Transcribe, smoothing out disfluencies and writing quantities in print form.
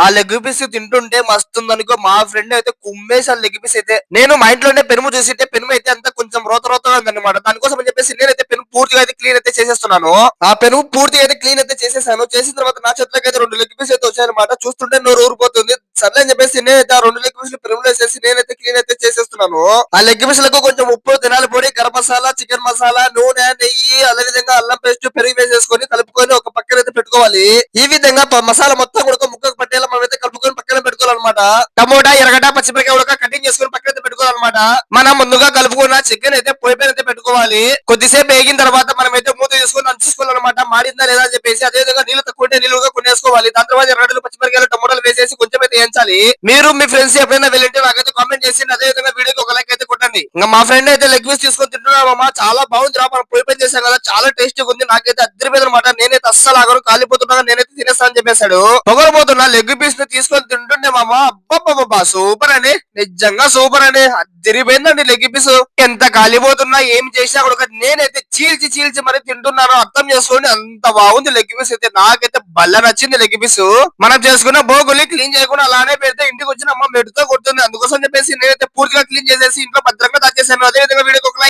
ఆ leg piece తింటుంటే మస్తుంది అనుకో. మా ఫ్రెండ్ అయితే కుమ్మేసాను లెగ్ పీస్ అయితే. నేను మా ఇంట్లోనే పెరుము చూసింటే పెరుము అయితే అంతా కొంచెం రోత రోతగా ఉందన్నమాట. దానికోసం అని చెప్పేసి నేనైతే పెరుము పూర్తిగా అయితే క్లీన్ అయితే చేసేస్తున్నాను. ఆ పెరుగు పూర్తిగా అయితే క్లీన్ అయితే చేసేసాను. చేసిన తర్వాత నా చేతిలోకి అయితే 2 లెగ్ పీస్ అయితే వచ్చాయన్నమాట. చూస్తుంటే నోరు ఊరిపోతుంది. సర్లే అని చెప్పేసి నేనైతే ఆ 2 లెగ్ పీస్లు పెరుగులో వేసేసి నేనైతే క్లీన్ అయితే చేసేస్తున్నాను. ఆ లెగ్ పీస్లకు కొంచెం ఉప్పు, ధనియాల పొడి, గరం మసాలా, చికెన్ మసాలా, నూనె, నెయ్యి, అదే విధంగా అల్లం పేస్ట్, పెరుగు వేసేసుకొని కలుపుకొని ఒక పక్కన అయితే పెట్టుకోవాలి. ఈ విధంగా మసాలా మొత్తం కూడా ముక్కకు పట్టేలా మనం అయితే కలుపుకొని పక్కన పెట్టుకోవాలన్నమాట. టమోటా, ఎర్రగడ్డ, పచ్చిమిరకాయ కూడా కటింగ్ చేసుకొని పక్కన అయితే పెట్టుకోవాలన్నమాట. మనం ముందుగా కలుపుకున్న చికెన్ అయితే పొయ్యి పైన అయితే పెట్టుకోవాలి. కొద్దిసేపు వేగిన తర్వాత మనం అయితే మూత తీసుకొని నంచుకోవాలన్నమాట. మాడిందా లేదా అని చెప్పేసి. అదే విధంగా నీళ్లు తక్కువ ఉంటే నీళ్లుగా కొనేసుకోవాలి. దాని తర్వాత ఎర్రగడ్డలు, పచ్చిమిరకాయలు, టమోటాలు వేసేసి కొంచెం అయితే వేయించాలి. మీరు మీ ఫ్రెండ్స్ ఎప్పుడైనా వెళ్ళింటే నాకైతే కామెంట్ చేసి అదే విధంగా వీడియోకి ఒక లైక్ అయితే కొట్టండి. ఇంకా మా ఫ్రెండ్ అయితే లెగ్ పీస్ తీసుకొని తింటున్నామమ్మా. చాలా బాగుంది రా, మనం పొయ్యి పని చేసాం కదా, చాలా టేస్టీగా ఉంది. నాకైతే అద్దరిపోయింది అనమాట. నేనైతే అస్సలు ఆగను, కాలిపోతున్నా నేనైతే తినేస్తా అని చెప్పేశాడు. పొగరబోతున్నా లెగ్ పీస్ ని తీసుకొని తింటుండే మామ. అబ్బబ్బబ్బా సూపర్ అండి, నిజంగా సూపర్ అండి. అద్దరిపోయిందండి లెగ్ పీస్. ఎంత కాలిపోతున్నా ఏం చేసినా కూడా నేనైతే చీల్చి చీల్చి మరి తింటున్నాను. అర్థం చేసుకోండి, అంత బాగుంది లెగ్ పీస్ అయితే. నాకైతే భలే నచ్చింది లెగ్ పీస్. మనం చేసుకున్న బోగులి క్లీన్ చేయకుండా అలానే పెడితే ఇంటికి వచ్చిన అమ్మ మెట్టుతో కొడుతుంది. అందుకోసం చెప్పేసి నేనైతే పూర్తిగా క్లీన్ చేసేసి ఇంట్లో భద్రంగా దాచేసాను. అదే విధంగా వీడియోకి ఒక like